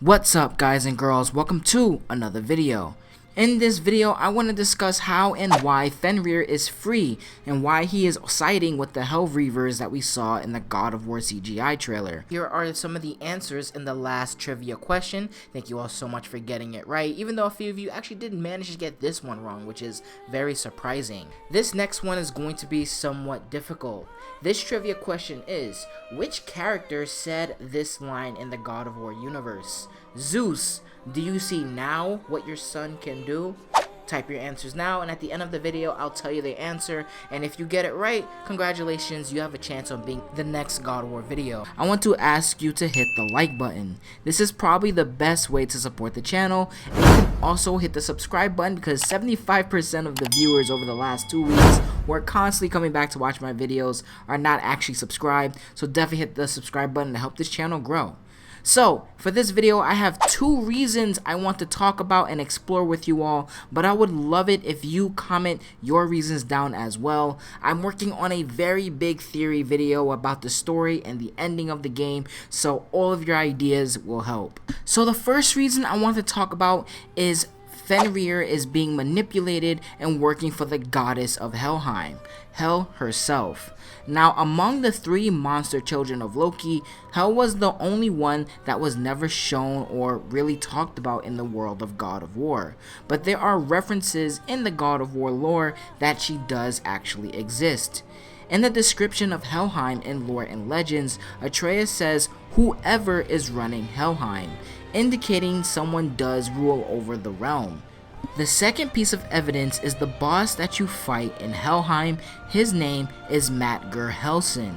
What's up guys and girls, welcome to another video. In this video I want to discuss how and why Fenrir is free and why he is siding with the Hell Reavers that we saw in the God of War CGI trailer. Here are some of the answers in the last trivia question. Thank you all so much for getting it right, even though a few of you actually did manage to get this one wrong, which is very surprising. This next one is going to be somewhat difficult. This trivia question is, which character said this line in the God of War universe? Zeus, do you see now what your son can do? Type your answers now, and at the end of the video I'll tell you the answer, and if you get it right, congratulations, you have a chance on being the next God of War video. I want to ask you to hit the like button. This is probably the best way to support the channel, and you can also hit the subscribe button because 75% of the viewers over the last 2 weeks who are constantly coming back to watch my videos are not actually subscribed, so definitely hit the subscribe button to help this channel grow. So, for this video, I have 2 reasons I want to talk about and explore with you all, but I would love it if you comment your reasons down as well. I'm working on a very big theory video about the story and the ending of the game, so all of your ideas will help. So the first reason I want to talk about is Fenrir is being manipulated and working for the goddess of Helheim, Hel herself. Now, among the 3 monster children of Loki, Hel was the only one that was never shown or really talked about in the world of God of War. But there are references in the God of War lore that she does actually exist. In the description of Helheim in Lore and Legends, Atreus says, "Whoever is running Helheim," indicating someone does rule over the realm. The second piece of evidence is the boss that you fight in Helheim. His name is Matger Helson.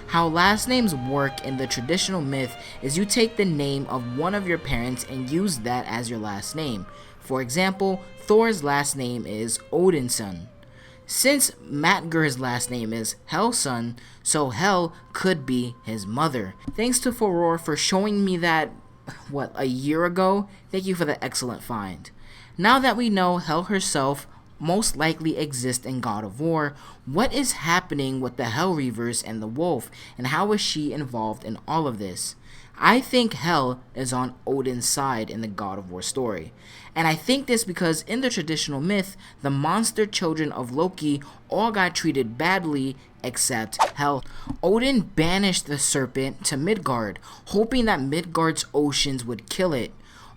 How last names work in the traditional myth is you take the name of one of your parents and use that as your last name. For example, Thor's last name is Odinson. Since Matger's last name is Helson, so Hel could be his mother. Thanks to Fenrir for showing me that, a year ago? Thank you for the excellent find. Now that we know Hel herself most likely exists in God of War, what is happening with the Hell Reavers and the wolf, and how is she involved in all of this? I think Hel is on Odin's side in the God of War story. And I think this because in the traditional myth, the monster children of Loki all got treated badly except Hel. Odin banished the serpent to Midgard, hoping that Midgard's oceans would kill it.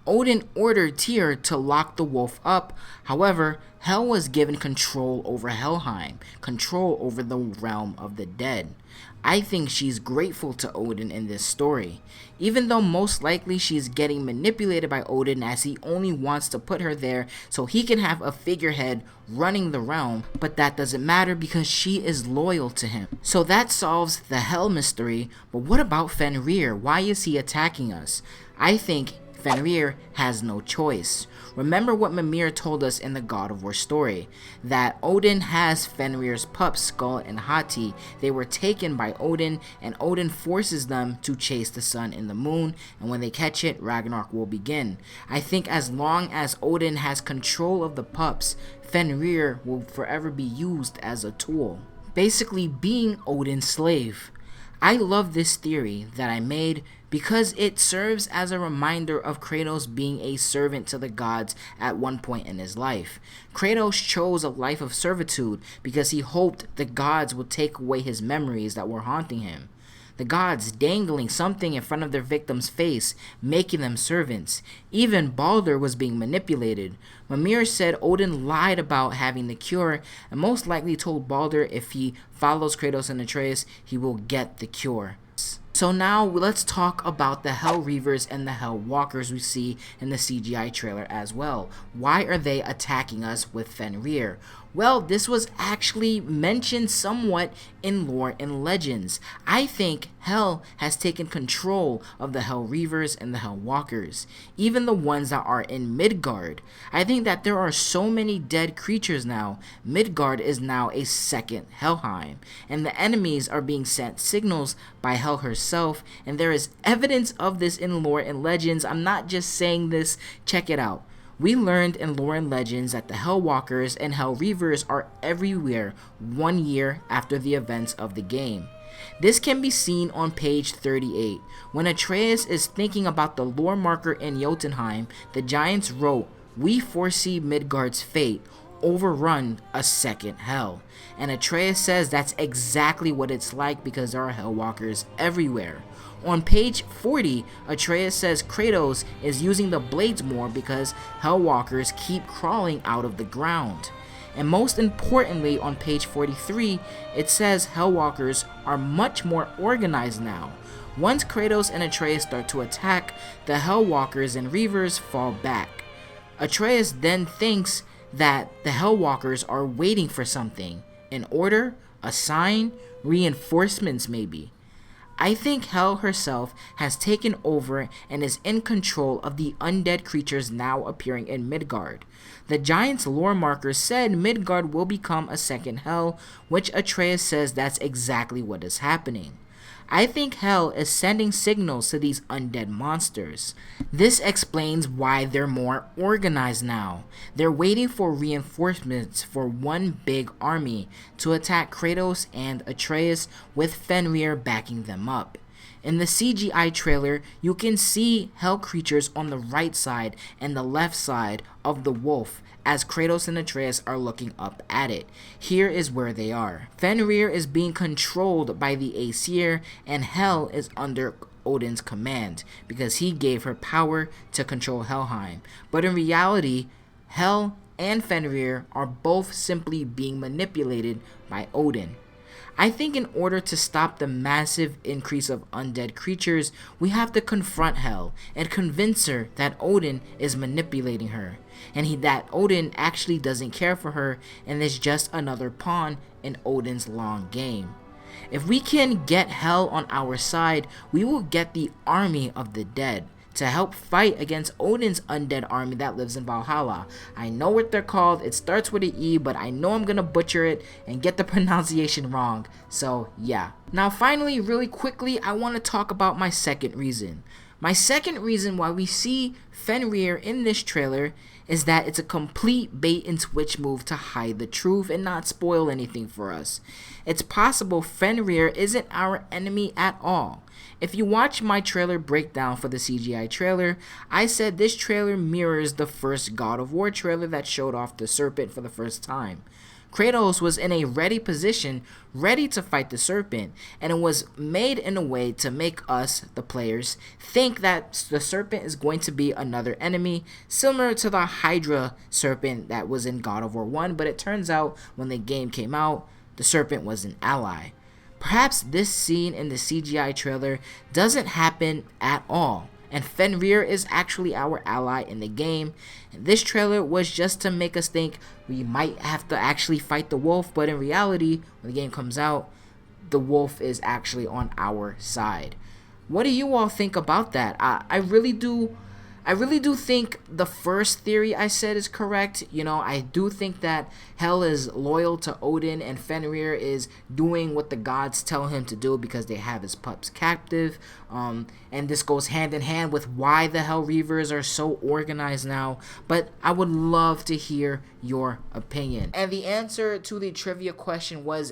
Odin ordered Tyr to lock the wolf up. However, Hel was given control over Helheim, control over the realm of the dead. I think she's grateful to Odin in this story, even though most likely she's getting manipulated by Odin as he only wants to put her there so he can have a figurehead running the realm, but that doesn't matter because she is loyal to him. So that solves the Hel mystery, but what about Fenrir? Why is he attacking us? I think Fenrir has no choice. Remember what Mimir told us in the God of War story, that Odin has Fenrir's pups Skull and Hati. They were taken by Odin, and Odin forces them to chase the sun and the moon, and when they catch it, Ragnarok will begin. I think as long as Odin has control of the pups, Fenrir will forever be used as a tool, basically being Odin's slave. I love this theory that I made because it serves as a reminder of Kratos being a servant to the gods at one point in his life. Kratos chose a life of servitude because he hoped the gods would take away his memories that were haunting him. The gods dangling something in front of their victim's face, making them servants. Even Baldur was being manipulated. Mimir said Odin lied about having the cure, and most likely told Baldur if he follows Kratos and Atreus, he will get the cure. So now let's talk about the Hell Reavers and the Hell Walkers we see in the CGI trailer as well. Why are they attacking us with Fenrir? Well, this was actually mentioned somewhat in Lore and Legends. I think Hel has taken control of the Hell Reavers and the Hell Walkers, even the ones that are in Midgard. I think that there are so many dead creatures now. Midgard is now a second Helheim, and the enemies are being sent signals by Hel herself, and there is evidence of this in Lore and Legends. I'm not just saying this, check it out. We learned in Lore and Legends that the Hell Walkers and Hell Reavers are everywhere 1 year after the events of the game. This can be seen on page 38. When Atreus is thinking about the lore marker in Jotunheim, the giants wrote, "We foresee Midgard's fate, overrun a second hell." And Atreus says that's exactly what it's like because there are hellwalkers everywhere. On page 40, Atreus says Kratos is using the blades more because hellwalkers keep crawling out of the ground. And most importantly, on page 43, it says hellwalkers are much more organized now. Once Kratos and Atreus start to attack, the hellwalkers and Reavers fall back. Atreus then thinks that the hellwalkers are waiting for something, an order, a sign, reinforcements maybe. I think Hel herself has taken over and is in control of the undead creatures now appearing in Midgard. The giant's lore marker said Midgard will become a second Hel, which Atreus says that's exactly what is happening. I think Hel is sending signals to these undead monsters. This explains why they're more organized now. They're waiting for reinforcements for one big army to attack Kratos and Atreus, with Fenrir backing them up. In the CGI trailer, you can see Hel creatures on the right side and the left side of the wolf as Kratos and Atreus are looking up at it. Here is where they are. Fenrir is being controlled by the Aesir, and Hel is under Odin's command because he gave her power to control Helheim. But in reality, Hel and Fenrir are both simply being manipulated by Odin. I think in order to stop the massive increase of undead creatures, we have to confront Hel and convince her that Odin is manipulating her, and that Odin actually doesn't care for her and is just another pawn in Odin's long game. If we can get Hel on our side, we will get the army of the dead to help fight against Odin's undead army that lives in Valhalla. I know what they're called, it starts with an E, but I know I'm gonna butcher it and get the pronunciation wrong, so yeah. Now finally, really quickly, I want to talk about my second reason. My second reason why we see Fenrir in this trailer is that it's a complete bait and switch move to hide the truth and not spoil anything for us. It's possible Fenrir isn't our enemy at all. If you watch my trailer breakdown for the CGI trailer, I said this trailer mirrors the first God of War trailer that showed off the serpent for the first time. Kratos was in a ready position, ready to fight the serpent, and it was made in a way to make us, the players, think that the serpent is going to be another enemy, similar to the Hydra serpent that was in God of War 1, but it turns out when the game came out, the serpent was an ally. Perhaps this scene in the CGI trailer doesn't happen at all, and Fenrir is actually our ally in the game, and this trailer was just to make us think we might have to actually fight the wolf, but in reality, when the game comes out, the wolf is actually on our side. What do you all think about that? I really do think the first theory I said is correct. You know, I do think that Hel is loyal to Odin and Fenrir is doing what the gods tell him to do because they have his pups captive. And this goes hand in hand with why the Hel Reavers are so organized now. But I would love to hear your opinion. And the answer to the trivia question was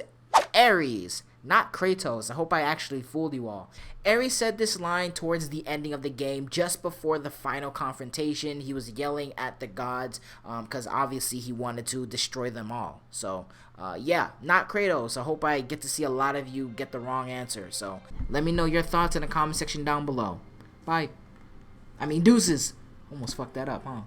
Ares, not Kratos. I hope I actually fooled you all. Ares said this line towards the ending of the game, just before the final confrontation. He was yelling at the gods because obviously he wanted to destroy them all. So yeah, not Kratos. I hope I get to see a lot of you get the wrong answer. So let me know your thoughts in the comment section down below. Bye. I mean, deuces. Almost fucked that up, huh?